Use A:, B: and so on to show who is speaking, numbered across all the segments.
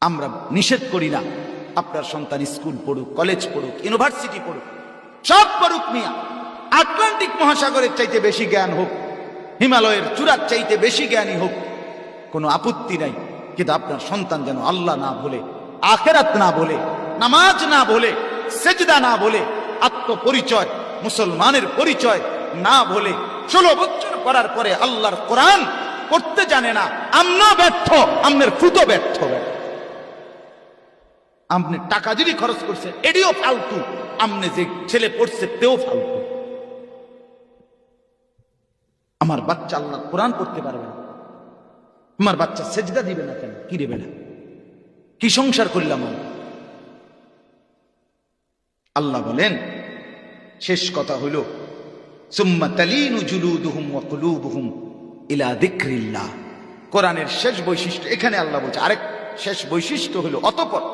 A: আমরা নিষেধ করি না আপনার সন্তান স্কুল পড়ুক, কলেজ পড়ুক, ইউনিভার্সিটি পড়ুক, সব পড়ুক মিয়া। আটলান্টিক মহাসাগরের চাইতে বেশি জ্ঞান হোক, হিমালয়ের চূড়ার চাইতে বেশি জ্ঞানী হোক, কোনো আপত্তি নাই। কিন্তু আপনার সন্তান যেন আল্লাহ না বলে, আখেরাত না বলে, নামাজ না বলে, সেজদা না বলে, আত্মপরিচয়, মুসলমানের পরিচয় না বলে 16 বছর করার পরে আল্লাহর কোরআন পড়তে জানে না। আমরা ব্যর্থ, আমনের ফুটো ব্যর্থ। আপনি টাকা যদি খরচ করছে এটিও ফালতু, আমনে যে ছেলে পড়ছে তেও ফালতু। আমার বাচ্চা আল্লাহ কোরআন পড়তে পারবে না, আমার বাচ্চা সেজদা দিবে না কেন? কি দেবে না? কি সংসার করলাম আমি? আল্লাহ বলেন, শেষ কথা হইল সুম্মা তালিনু জুলুদুহুম ওয়া কুলুবুহুম ইলা যিকরিল্লাহ। কোরআনের শেষ বৈশিষ্ট্য এখানে আল্লাহ বলছে। আরেক শেষ বৈশিষ্ট্য হলো অতঃপর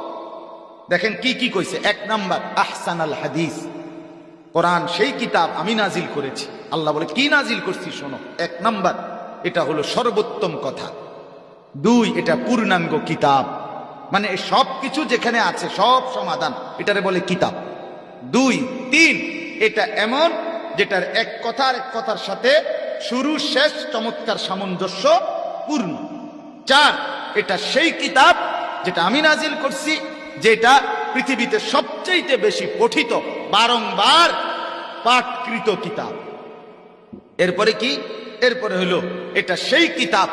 A: দেখেন কি কি কইছে। 1 নাম্বার আহসানাল হাদিস, কোরআন সেই কিতাব আমি নাজিল করেছি। আল্লাহ বলে কি নাজিল করছি শোনো। 1 নাম্বার এটা হলো সর্বোত্তম কথা। 2 এটা পূর্ণাঙ্গ কিতাব, মানে সব কিছু যেখানে আছে সব সমাধান, এটারে বলে কিতাব। 2, 3 এটা এমন যেটার এক কথা আর এক কথার সাথে শুরু শেষ চমৎকার সামঞ্জস্য পূর্ণ। 4 এটা সেই কিতাব যেটা আমি নাজিল করছি, যেটা পৃথিবীতে সবচেয়ে বেশি পঠিত, বারংবার পাঠকৃত কিতাব। এরপরে কি? এরপরে হলো এটা সেই কিতাব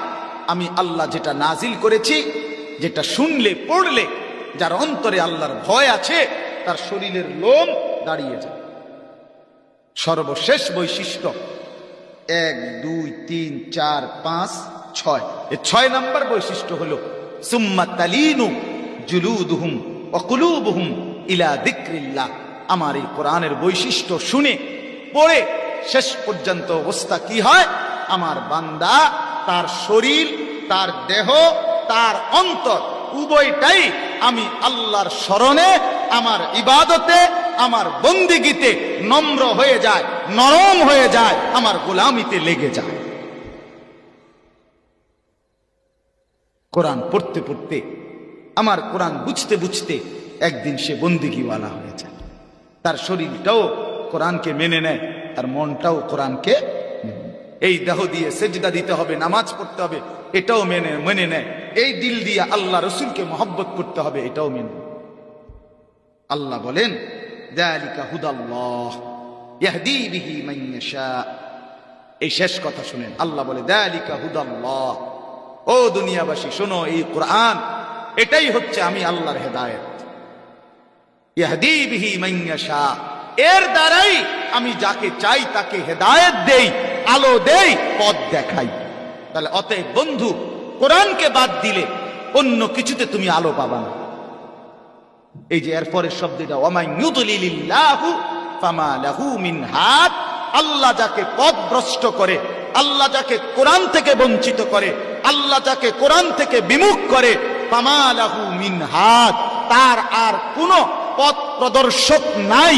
A: আমি আল্লাহ যেটা নাজিল করেছি, যেটা শুনলে পড়লে যার অন্তরে আল্লাহর ভয় আছে তার শরীরের লোম দাঁড়িয়ে যায়। সর্বশেষ বৈশিষ্ট্য 1, 2, 3, 4, 5, 6 এই 6 নাম্বার বৈশিষ্ট্য হলো সুম্মা তালিনু জুলুদুহুম ওয়া কুলুবুহুম ইলা যিকরিল্লাহ। আমার এই কোরআনের বৈশিষ্ট্য শুনে পড়ে শেষ পর্যন্ত অবস্থা কি হয়? আমার বান্দা তার শরীর, তার দেহ, তার অন্তর উভয়টাই আমি আল্লাহর স্মরণে, আমার ইবাদতে, আমার বন্দিগিতে নম্র হয়ে যায়, নরম হয়ে যায়, আমার গোলামিতে লেগে যায়। কোরআন পড়তে পড়তে, আমার কোরআন বুঝতে বুঝতে একদিন সে বন্দিগিওয়ালা হয়ে যায়। তার শরীরটাও কোরআনকে মেনে নেয়, তার মনটাও কোরআনকে মেনে নেয়। এই দেহ দিয়ে সেজদা দিতে হবে, নামাজ পড়তে হবে, এটাও মেনে নেয়। এই দিল দিয়ে আল্লাহ রসুলকে মহব্বত করতে হবে, এটাও মেনে নেয়। আল্লাহ বলেন, যালিকা হুদাল্লাহ ইয়াহদি বিহি মান ইয়াশা। এই শেষ কথা শুনেন, আল্লাহ বলে যালিকা হুদাল্লাহ। ও দুনিয়াবাসী শোনো, এই কোরআন এটাই হচ্ছে আমি আল্লাহর হেদায়েত। ইয়াহদি বিহি মান ইয়াশা, এর দ্বারাই আমি যাকে চাই তাকে হেদায়েত দেই, আলো দেই, পথ দেখাই। তাহলে অতএব বন্ধু, কোরআনকে বাদ দিলে অন্য কিছুতে তুমি আলো পাবা না। এই যে এরপরের শব্দটা ওয়ামান ইউদলিলিল্লাহু ফামা লাহু মিন হাদ, আল্লাহ যাকে পথভ্রষ্ট করে, আল্লাহ যাকে কোরআন থেকে বঞ্চিত করে, আল্লাহ যাকে কোরআন থেকে বিমুখ করে, ফামা লাহু মিন হাদ, তার আর কোনো পথ প্রদর্শক নাই।